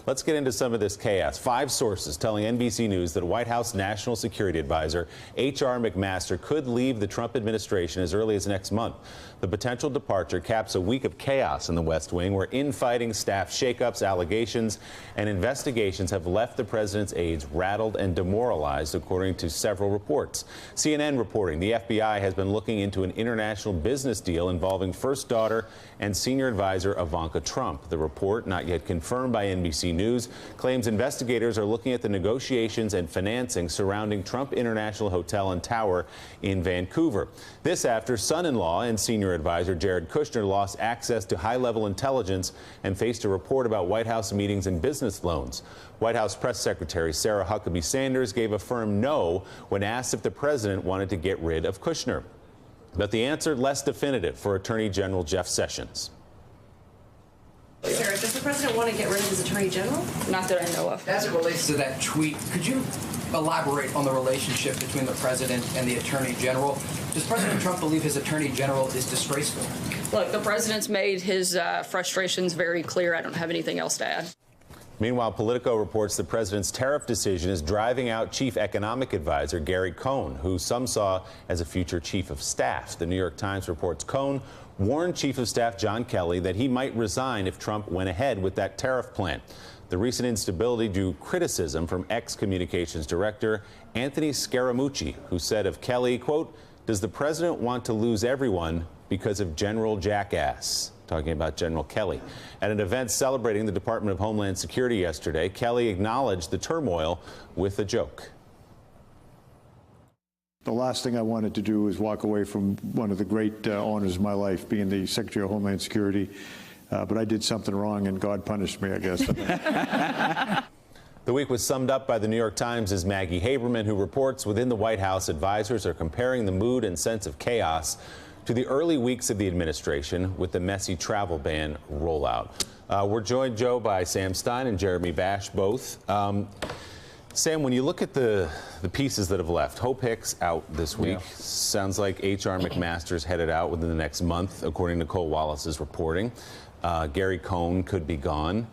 Let's get into some of this chaos. 5 sources telling NBC News that White House National Security Advisor H.R. McMaster could leave the Trump administration as early as next month. The potential departure caps a week of chaos in the West Wing, where infighting, staff shakeups, allegations, and investigations have left the president's aides rattled and demoralized, according to several reports. CNN reporting the FBI has been looking into an international business deal involving first daughter and senior advisor Ivanka Trump. The report, not yet confirmed by NBC News, claims investigators are looking at the negotiations and financing surrounding Trump International Hotel and Tower in Vancouver. This after son-in-law and senior advisor Jared Kushner lost access to high-level intelligence and faced a report about White House meetings and business loans. White House Press Secretary Sarah Huckabee Sanders gave a firm no when asked if the president wanted to get rid of Kushner. But the answer less definitive for Attorney General Jeff Sessions. Sarah, does the president want to get rid of his attorney general? Not that I know of. As it relates to that tweet, could you elaborate on the relationship between the president and the attorney general? Does President Trump believe his attorney general is disgraceful? Look, the president's made his frustrations very clear. I don't have anything else to add. Meanwhile, Politico reports the president's tariff decision is driving out chief economic advisor Gary Cohn, who some saw as a future chief of staff. The New York Times reports Cohn warned Chief of Staff John Kelly that he might resign if Trump went ahead with that tariff plan. The recent instability drew criticism from ex-communications director Anthony Scaramucci, who said of Kelly, quote, "Does the president want to lose everyone because of General Jackass?" Talking about General Kelly. At an event celebrating the Department of Homeland Security yesterday, Kelly acknowledged the turmoil with a joke. The last thing I wanted to do was walk away from one of the great honors of my life, being the Secretary of Homeland Security. But I did something wrong, and God punished me, I guess. The week was summed up by the New York Times' Maggie Haberman, who reports within the White House, advisors are comparing the mood and sense of chaos to the early weeks of the administration with the messy travel ban rollout. We're joined, Joe, by Sam Stein and Jeremy Bash, both. Sam, when you look at the pieces that have left, Hope Hicks out this week. Yeah. Sounds like H.R. McMaster's headed out within the next month, according to Nicole Wallace's reporting. Gary Cohn could be gone.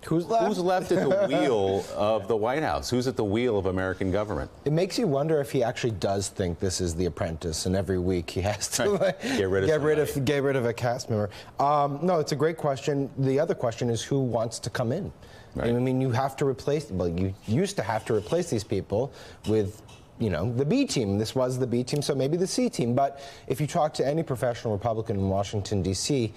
Who's left at the wheel of the White House? Who's at the wheel of American government? It makes you wonder if he actually does think this is The Apprentice, and every week he has to get rid of a cast member. No, it's a great question. The other question is who wants to come in. Right. I mean, you have to replace. Well, you used to have to replace these people with, you know, the B team. This was the B team, so maybe the C team. But if you talk to any professional Republican in Washington, D.C.,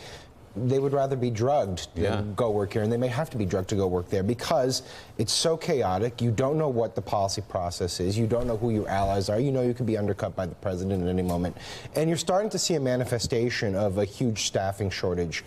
they would rather be drugged than go work here, and they may have to be drugged to go work there because it's so chaotic. You don't know what the policy process is. You don't know who your allies are. You know you could be undercut by the president at any moment. And you're starting to see a manifestation of a huge staffing shortage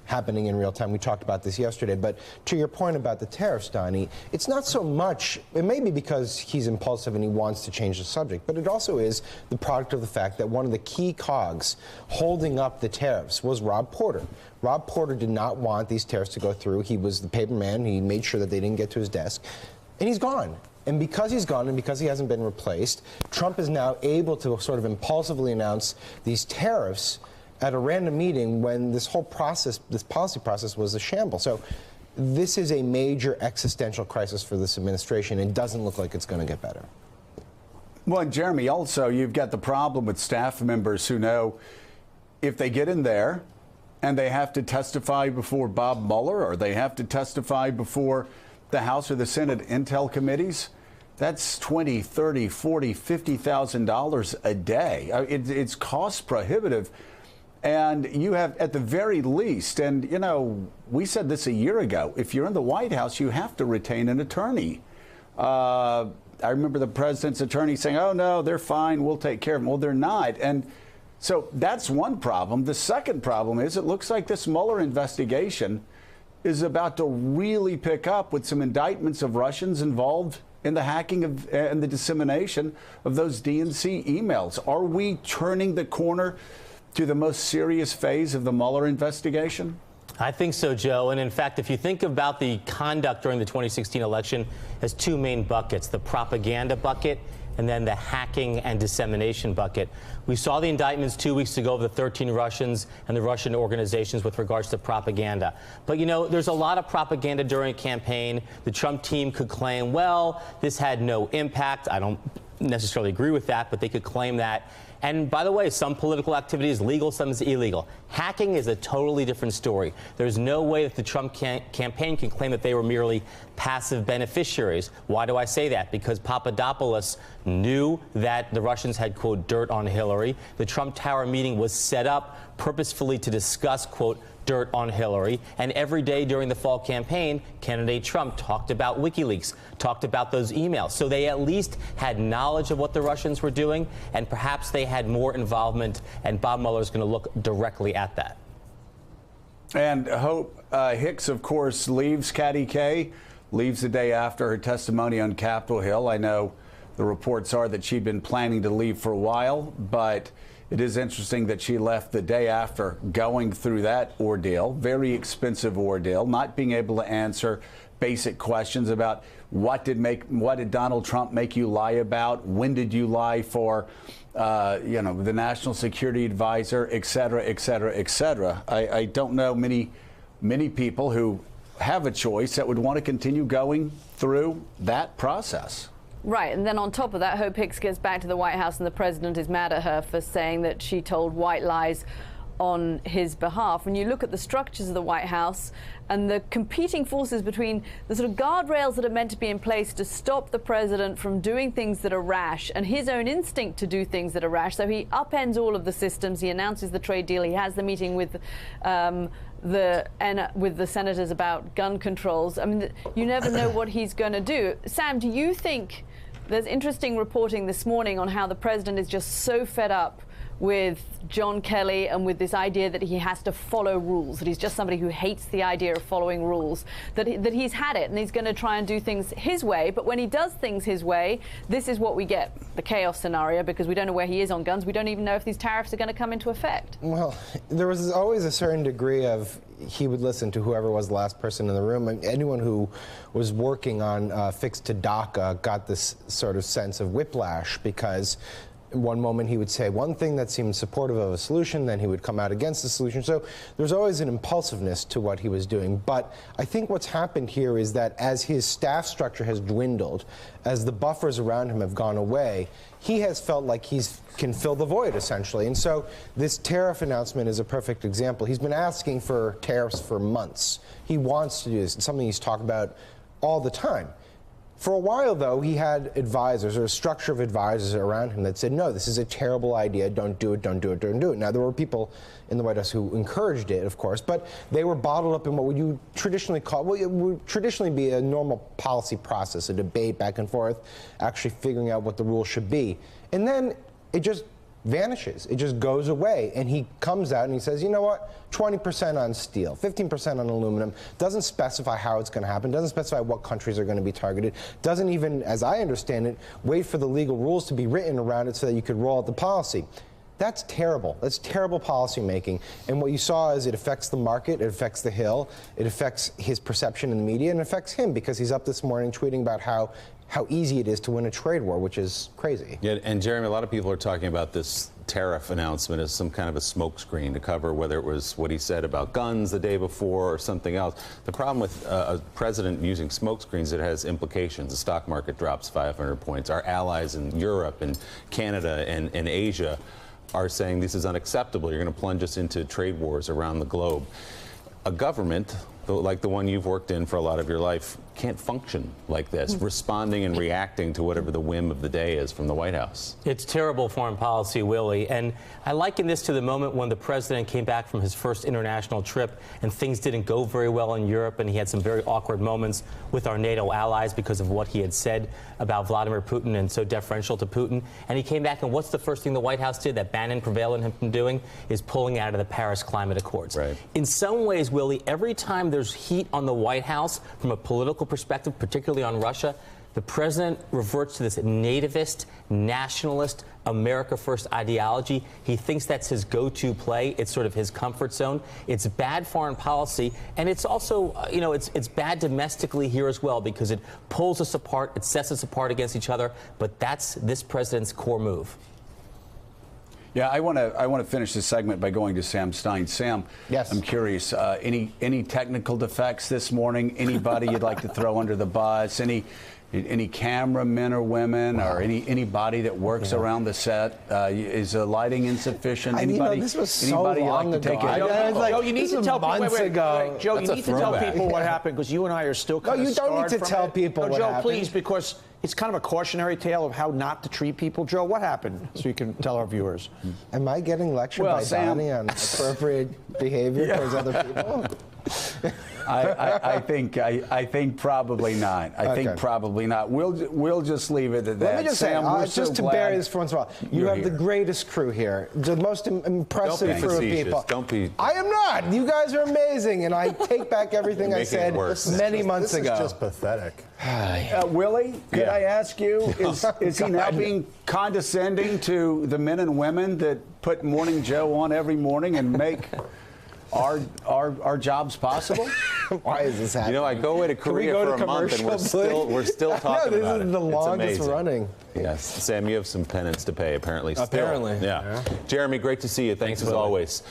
happening in real time. We talked about this yesterday, but to your point about the tariffs, Donnie, it's not so much, it may be because he's impulsive and he wants to change the subject, but it also is the product of the fact that one of the key cogs holding up the tariffs was Rob Porter. Rob Porter did not want these tariffs to go through. He was the paper man. He made sure that they didn't get to his desk, and he's gone. And because he's gone and because he hasn't been replaced, Trump is now able to sort of impulsively announce these tariffs at a random meeting when this whole process, this policy process, was a shambles. So this is a major existential crisis for this administration. It doesn't look like it's going to get better. Well, and Jeremy, also, you've got the problem with staff members who know if they get in there and they have to testify before Bob Mueller or they have to testify before the House or the Senate Intel committees, that's $20,000, $30,000, $40,000, $50,000 a day. It's cost prohibitive. And you have, at the very least, and, you know, we said this a year ago, if you're in the White House, you have to retain an attorney. I remember the president's attorney saying, oh, no, they're fine, we'll take care of them. Well, they're not. And so that's one problem. The second problem is it looks like this Mueller investigation is about to really pick up with some indictments of Russians involved in the hacking of, and the dissemination of those DNC emails. Are we turning the corner to the most serious phase of the Mueller investigation? I think so, Joe. And in fact, if you think about the conduct during the 2016 election as 2 main buckets, the propaganda bucket and then the hacking and dissemination bucket. We saw the indictments 2 weeks ago of the 13 Russians and the Russian organizations with regards to propaganda. But, you know, there's a lot of propaganda during a campaign. The Trump team could claim, well, this had no impact. I don't necessarily agree with that, but they could claim that. And by the way, some political activity is legal, some is illegal. Hacking is a totally different story. There's no way that the Trump campaign can claim that they were merely passive beneficiaries. Why do I say that? Because Papadopoulos knew that the Russians had, quote, dirt on Hillary. The Trump Tower meeting was set up purposefully to discuss, quote, dirt on Hillary. And every day during the fall campaign, candidate Trump talked about WikiLeaks, talked about those emails. So they at least had knowledge of what the Russians were doing, and perhaps they had more involvement, and Bob Mueller is going to look directly at that. And Hope Hicks, of course, leaves KATI-K, leaves the day after her testimony on Capitol Hill. I know the reports are that she'd been planning to leave for a while, but it is interesting that she left the day after going through that ordeal, very expensive ordeal, not being able to answer basic questions about what did Donald Trump make you lie about, when did you lie for, you know, the national security advisor, et cetera, et cetera, et cetera. I don't know many people who have a choice that would want to continue going through that process. Right, and then on top of that, Hope Hicks gets back to the White House and the president is mad at her for saying that she told white lies on his behalf. When you look at the structures of the White House and the competing forces between the sort of guardrails that are meant to be in place to stop the president from doing things that are rash and his own instinct to do things that are rash, so he upends all of the systems, he announces the trade deal, he has the meeting with the senators about gun controls. I mean, you never know what he's going to do. Sam, do you think there's interesting reporting this morning on how the president is just so fed up with John Kelly and with this idea that he has to follow rules, that he's just somebody who hates the idea of following rules, that he's had it and he's going to try and do things his way, but when he does things his way, this is what we get, the chaos scenario, because we don't know where he is on guns. We don't even know if these tariffs are going to come into effect. Well, there was always a certain degree of he would listen to whoever was the last person in the room. And anyone who was working on Fix to DACA got this sort of sense of whiplash, because one moment he would say one thing that seemed supportive of a solution, then he would come out against the solution. So there's always an impulsiveness to what he was doing. But I think what's happened here is that as his staff structure has dwindled, as the buffers around him have gone away, he has felt like he can fill the void, essentially. And so this tariff announcement is a perfect example. He's been asking for tariffs for months. He wants to do this. It's something he's talked about all the time. For a while, though, he had advisors, or a structure of advisors around him that said, no, this is a terrible idea, don't do it, don't do it, don't do it. Now, there were people in the White House who encouraged it, of course, but they were bottled up in what you traditionally call, well, it would traditionally be a normal policy process, a debate back and forth, actually figuring out what the rules should be. And then it just vanishes. It just goes away. And he comes out and he says, you know what, 20% on steel, 15% on aluminum, doesn't specify how it's going to happen, doesn't specify what countries are going to be targeted, doesn't even, as I understand it, wait for the legal rules to be written around it so that you could roll out the policy. That's terrible. That's terrible policy making. And what you saw is it affects the market, it affects the Hill, it affects his perception in the media, and it affects him because he's up this morning tweeting about how easy it is to win a trade war, which is crazy. Yeah, and Jeremy, a lot of people are talking about this tariff announcement as some kind of a smokescreen to cover whether it was what he said about guns the day before or something else. The problem with a president using smokescreens, it has implications. The stock market drops 500 points. Our allies in Europe and Canada and Asia are saying this is unacceptable. You're going to plunge us into trade wars around the globe. A government like the one you've worked in for a lot of your life can't function like this, responding and reacting to whatever the whim of the day is from the White House. It's terrible foreign policy, Willie. And I liken this to the moment when the president came back from his first international trip and things didn't go very well in Europe, and he had some very awkward moments with our NATO allies because of what he had said about Vladimir Putin and so deferential to Putin. And he came back, and what's the first thing the White House did that Bannon prevailed on him from doing is pulling out of the Paris Climate Accords. Right. In some ways, Willie, every time there's heat on the White House from a political perspective, particularly on Russia, The president reverts to this nativist, nationalist, America First ideology. He thinks that's his go-to play. It's sort of his comfort zone. It's bad foreign policy, and it's also, it's bad domestically here as well because it pulls us apart, it sets us apart against each other. But that's this president's core move. Yeah, I want to finish this segment by going to Sam Stein. Sam, yes. I'm curious. Any technical defects this morning? Anybody you'd like to throw under the bus? Any cameramen or women, or anybody that works around the set? Is the lighting insufficient? Anybody? This was so anybody long like to ago. take it? Joe, you need to tell people. Joe, That's you need to tell people what happened because you and I are still kind of you don't need to tell people what Joe, happened. please, because it's kind of a cautionary tale of how not to treat people. Joe, what happened? So you can tell our viewers. Am I getting lectured by Donnie on appropriate behavior towards other people? I think probably not. I think probably not. We'll just leave it at that. Let me just Sam, say, just to bury this for once in a while, you have the greatest crew here, the most impressive crew of people. Don't be. I am not. You guys are amazing, and I take back everything I said many months ago. This is just pathetic. Willie, could I ask you, is he now being condescending to the men and women that put Morning Joe on every morning and make our jobs possible? Why is this happening? I go away to Korea for a month and we're still talking about it. This is the longest running. Yes, Sam, you have some penance to pay apparently. Apparently. Yeah. Jeremy, great to see you. Thanks as always.